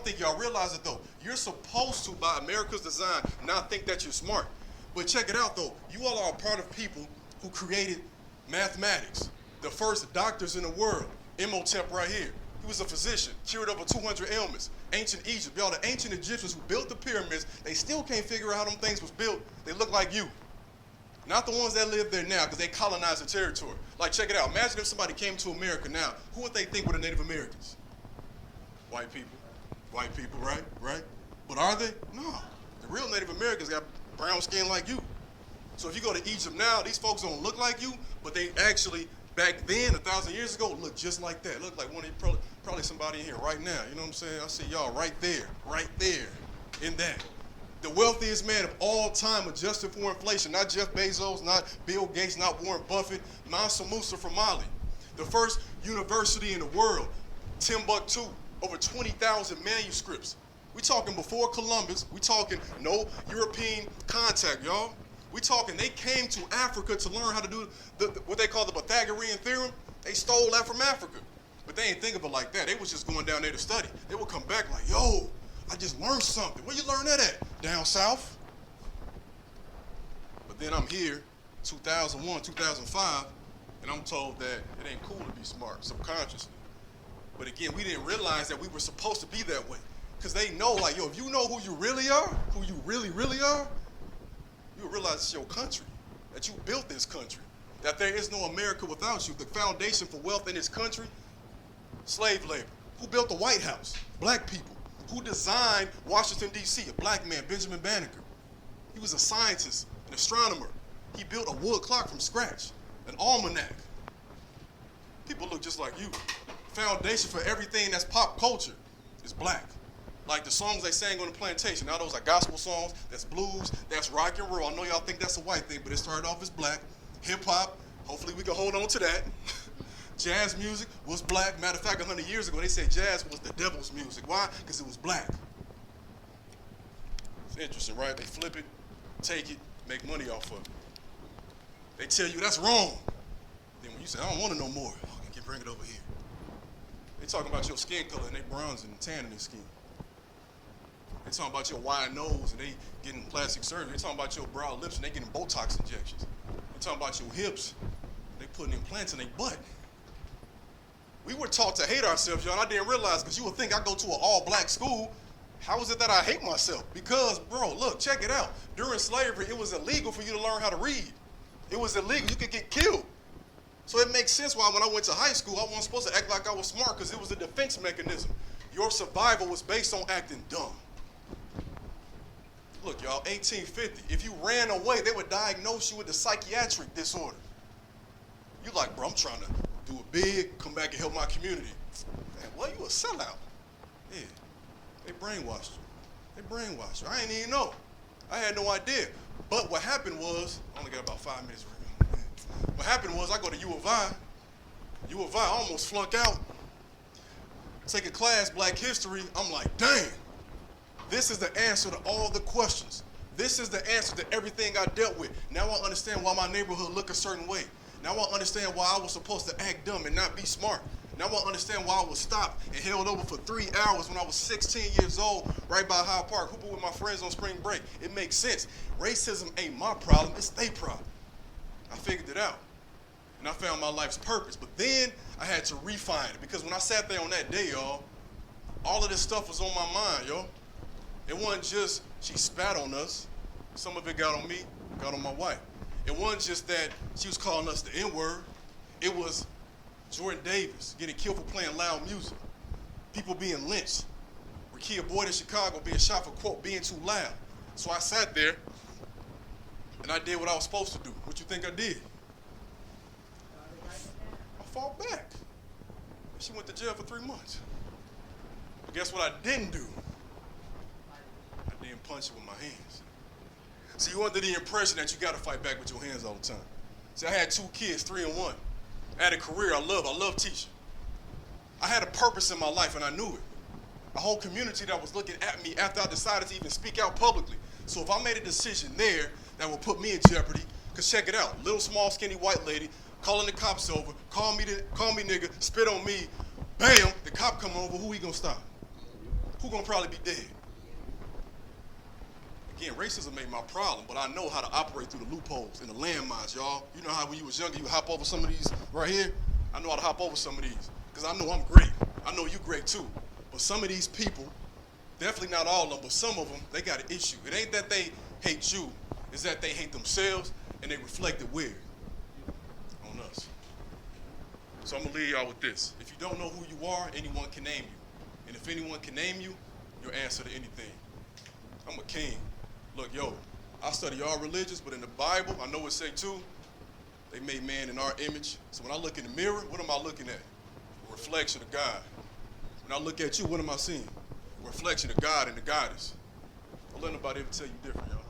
don't think y'all realize it though. You're supposed to, by America's design, not think that you're smart. But check it out though. You all are a part of people who created mathematics. The first doctors in the world. Imhotep right here. He was a physician, cured over 200 ailments. Ancient Egypt, y'all, the ancient Egyptians who built the pyramids, they still can't figure out how them things was built. They look like you. Not the ones that live there now, because they colonized the territory. Like, check it out. Imagine if somebody came to America now. Who would they think were the Native Americans? White people. White people, right? Right? But are they? No. The real Native Americans got brown skin like you. So if you go to Egypt now, these folks don't look like you, but they actually, back then, 1,000 years ago, look just like that. Look like one of you, probably somebody in here right now. You know what I'm saying? I see y'all right there, in that. The wealthiest man of all time, adjusted for inflation. Not Jeff Bezos, not Bill Gates, not Warren Buffett. Mansa Musa from Mali. The first university in the world, Timbuktu, over 20,000 manuscripts. We talking before Columbus. We talking no European contact, y'all. We talking they came to Africa to learn how to do what they call the Pythagorean theorem. They stole that from Africa. But they ain't think of it like that. They was just going down there to study. They would come back like, yo, I just learned something. Where you learn that at? Down south. But then I'm here, 2001, 2005, and I'm told that it ain't cool to be smart, subconsciously. But again, we didn't realize that we were supposed to be that way. Because they know, like, yo, if you know who you really are, who you really are, you'll realize it's your country, that you built this country, that there is no America without you. The foundation for wealth in this country, slave labor. Who built the White House? Black people. Who designed Washington, D.C.? A black man, Benjamin Banneker. He was a scientist, an astronomer. He built a wood clock from scratch, an almanac. People look just like you. Foundation for everything that's pop culture is black. Like the songs they sang on the plantation. Now those are gospel songs, that's blues, that's rock and roll. I know y'all think that's a white thing, but it started off as black. Hip hop, hopefully we can hold on to that. Jazz music was black. Matter of fact, 100 years ago, they said jazz was the devil's music. Why? Because it was black. It's interesting, right? They flip it, take it, make money off of it. They tell you that's wrong. Then when you say, I don't want to know more, I can bring it over here. They talking about your skin color and they bronze and tan in their skin. They talking about your wide nose and they getting plastic surgery. They talking about your brow lips and they getting Botox injections. They talking about your hips, they putting implants in their butt. We were taught to hate ourselves, y'all, and I didn't realize, because you would think I go to an all-black school. How is it that I hate myself? Because, bro, look, check it out. During slavery, it was illegal for you to learn how to read. It was illegal. You could get killed. So it makes sense why when I went to high school, I wasn't supposed to act like I was smart, because it was a defense mechanism. Your survival was based on acting dumb. Look, y'all, 1850, if you ran away, they would diagnose you with a psychiatric disorder. You like, bro, I'm trying to do it big, come back and help my community. Man, what, you a sellout? Yeah, they brainwashed you. They brainwashed you. I didn't even know. I had no idea. But what happened was, I only got about 5 minutes right now. What happened was I go to U of I. U of I, almost flunk out. Take a class, Black History. I'm like, dang. This is the answer to all the questions. This is the answer to everything I dealt with. Now I understand why my neighborhood looked a certain way. Now I understand why I was supposed to act dumb and not be smart. Now I understand why I was stopped and held over for 3 hours when I was 16 years old, right by Hyde Park, hooping with my friends on spring break. It makes sense. Racism ain't my problem, it's their problem. I figured it out. And I found my life's purpose. But then I had to refine it, because when I sat there on that day, y'all, all of this stuff was on my mind, y'all. It wasn't just she spat on us. Some of it got on me, got on my wife. It wasn't just that she was calling us the N-word. It was Jordan Davis getting killed for playing loud music. People being lynched. Rekia Boyd in Chicago being shot for, quote, being too loud. So I sat there and I did what I was supposed to do. What you think I did? I fought back. She went to jail for 3 months. But guess what I didn't do? I didn't punch it with my hands. See, you under the impression that you got to fight back with your hands all the time. See, I had 2 kids, 3 and 1. I had a career I love teaching. I had a purpose in my life and I knew it. A whole community that was looking at me after I decided to even speak out publicly. So if I made a decision there that would put me in jeopardy, because check it out, little small skinny white lady calling the cops over, call me nigga, spit on me, bam, the cop come over, who he gonna stop? who gonna probably be dead? Again, racism ain't my problem, but I know how to operate through the loopholes and the landmines, y'all. You know how when you was younger, you hop over some of these right here? I know how to hop over some of these, because I know I'm great. I know you great too. But some of these people, definitely not all of them, but some of them, they got an issue. It ain't that they hate you, it's that they hate themselves, and they reflect it weird on us. So I'm gonna leave y'all with this. If you don't know who you are, anyone can name you. And if anyone can name you, you'll answer to anything. I'm a king. Look, yo, I study all religions, but in the Bible, I know it say too, they made man in our image. So when I look in the mirror, what am I looking at? A reflection of God. When I look at you, what am I seeing? A reflection of God and the goddess. Don't let nobody ever tell you different, y'all.